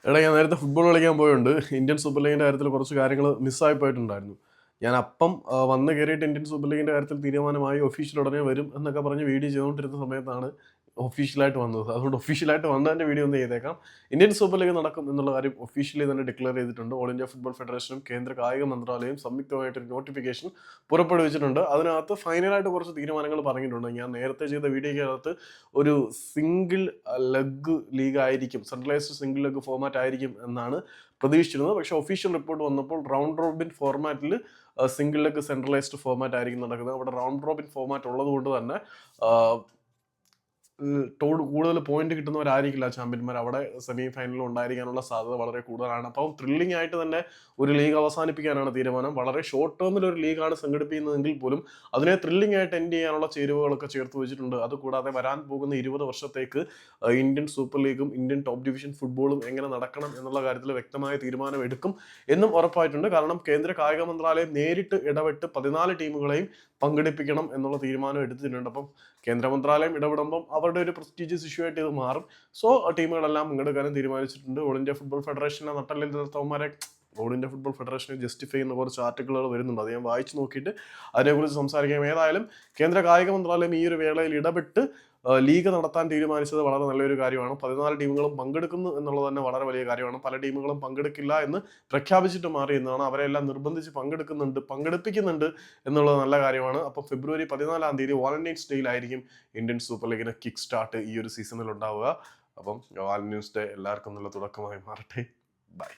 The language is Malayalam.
എടാ ഞാൻ നേരത്തെ ഫുട്ബോൾ കളിക്കാൻ പോയുണ്ട്. ഇന്ത്യൻ സൂപ്പർ ലീഗിന്റെ കാര്യത്തിൽ കുറച്ച് കാര്യങ്ങൾ മിസ്സായി പോയിട്ടുണ്ടായിരുന്നു. ഞാൻ അപ്പം വന്ന് കയറിയിട്ട് ഇന്ത്യൻ സൂപ്പർ ലീഗിന്റെ കാര്യത്തിൽ തീരുമാനമായി ഒഫീഷ്യൽ ഉടനെ വരും എന്നൊക്കെ പറഞ്ഞ് വീഡിയോ ചെയ്തുകൊണ്ടിരുന്ന സമയത്താണ് ഒഫീഷ്യലായിട്ട് വന്നത്. അതുകൊണ്ട് ഒഫീഷ്യലായിട്ട് വന്നതിന്റെ വീഡിയോ ഒന്ന് ചെയ്തേക്കാം. ഇന്ത്യൻ സൂപ്പർ ലീഗ് നടക്കും എന്നുള്ള കാര്യം ഒഫീഷ്യലി തന്നെ ഡിക്ലെയർ ചെയ്തിട്ടുണ്ട്. ഓൾ ഇന്ത്യ ഫുട്ബോൾ ഫെഡറേഷനും കേന്ദ്ര കായിക മന്ത്രാലയവും സംയുക്തമായിട്ട് ഒരു നോട്ടിഫിക്കേഷൻ പുറപ്പെടുവിച്ചിട്ടുണ്ട്. അതിനകത്ത് ഫൈനലായിട്ട് കുറച്ച് തീരുമാനങ്ങൾ പറഞ്ഞിട്ടുണ്ട്. ഞാൻ നേരത്തെ ചെയ്ത വീഡിയോയ്ക്കകത്ത് ഒരു സിംഗിൾ ലെഗ് ലീഗ് ആയിരിക്കും, സെൻട്രലൈസ്ഡ് സിംഗിൾ ലെഗ് ഫോർമാറ്റ് ആയിരിക്കും എന്നാണ് പ്രതീക്ഷിച്ചിരുന്നത്. പക്ഷേ ഒഫീഷ്യൽ റിപ്പോർട്ട് വന്നപ്പോൾ റൗണ്ട് റോബിൻ ഫോർമാറ്റിൽ സിംഗിൾ ലെഗ് സെൻട്രലൈസ്ഡ് ഫോർമാറ്റ് ആയിരിക്കും നടക്കുന്നത്. അവിടെ റൗണ്ട് റോബിൻ ഫോർമാറ്റ് ഉള്ളത് കൊണ്ട് തന്നെ കൂടുതൽ പോയിന്റ് കിട്ടുന്നവരായിരിക്കില്ല ചാമ്പ്യന്മാർ. അവിടെ സെമി ഫൈനലിൽ ഉണ്ടായിരിക്കാനുള്ള സാധ്യത വളരെ കൂടുതലാണ്. അപ്പം ത്രില്ലിംഗ് ആയിട്ട് തന്നെ ഒരു ലീഗ് അവസാനിപ്പിക്കാനാണ് തീരുമാനം. വളരെ ഷോർട്ട് ടേമിൽ ഒരു ലീഗാണ് സംഘടിപ്പിക്കുന്നതെങ്കിൽ പോലും അതിനെ ത്രില്ലിംഗ് ആയിട്ട് എൻഡ് ചെയ്യാനുള്ള ചേരുവകളൊക്കെ ചേർത്ത് വെച്ചിട്ടുണ്ട്. അതുകൂടാതെ വരാൻ പോകുന്ന 20 വർഷത്തേക്ക് ഇന്ത്യൻ സൂപ്പർ ലീഗും ഇന്ത്യൻ ടോപ്പ് ഡിവിഷൻ ഫുട്ബോളും എങ്ങനെ നടക്കണം എന്നുള്ള കാര്യത്തിൽ വ്യക്തമായ തീരുമാനം എടുക്കും എന്നും ഉറപ്പായിട്ടുണ്ട്. കാരണം കേന്ദ്ര കായിക മന്ത്രാലയം നേരിട്ട് ഇടപെട്ട് 14 ടീമുകളെയും പങ്കെടുപ്പിക്കണം എന്നുള്ള തീരുമാനം എടുത്തിട്ടുണ്ട്. അപ്പം കേന്ദ്ര മന്ത്രാലയം ഇടപെടുമ്പം അവരുടെ ഒരു പ്രസ്റ്റീജിയസ് ഇഷ്യൂ ആയിട്ട് ഇത് മാറും. സോ ടീമുകളെല്ലാം പങ്കെടുക്കാനും തീരുമാനിച്ചിട്ടുണ്ട്. ഓൾ ഇന്ത്യ ഫുട്ബോൾ ഫെഡറേഷനെ നട്ടലിൽ നിർത്തവന്മാരെ ഓൾ ഇന്ത്യ ഫുട്ബോൾ ഫെഡറേഷനെ ജസ്റ്റിഫൈ ചെയ്യുന്ന കുറച്ച് ആർട്ടിക്കിളുകൾ വരുന്നുണ്ട്. അത് ഞാൻ വായിച്ചു നോക്കിയിട്ട് അതിനെക്കുറിച്ച് സംസാരിക്കാം. ഏതായാലും കേന്ദ്ര കായിക മന്ത്രാലയം ഈ ഒരു വേളയിൽ ഇടപെട്ട് ലീഗ് നടത്താൻ തീരുമാനിച്ചത് വളരെ നല്ലൊരു കാര്യമാണ്. 14 ടീമുകളും പങ്കെടുക്കുന്നു എന്നുള്ളത് തന്നെ വളരെ വലിയ കാര്യമാണ്. പല ടീമുകളും പങ്കെടുക്കില്ല എന്ന് പ്രഖ്യാപിച്ചിട്ട് മാറി എന്നതാണ്. അവരെല്ലാം നിർബന്ധിച്ച് പങ്കെടുപ്പിക്കുന്നുണ്ട് എന്നുള്ളത് നല്ല കാര്യമാണ്. അപ്പോൾ ഫെബ്രുവരി 14 വാലന്റൈൻസ് ഡേയിലായിരിക്കും ഇന്ത്യൻ സൂപ്പർ ലീഗിന് കിക്ക് സ്റ്റാർട്ട് ഈ ഒരു സീസണിൽ ഉണ്ടാവുക. അപ്പം വാലന്റൈൻസ് ഡേ എല്ലാവർക്കും നല്ല തുടക്കമായി മാറട്ടെ. ബൈ.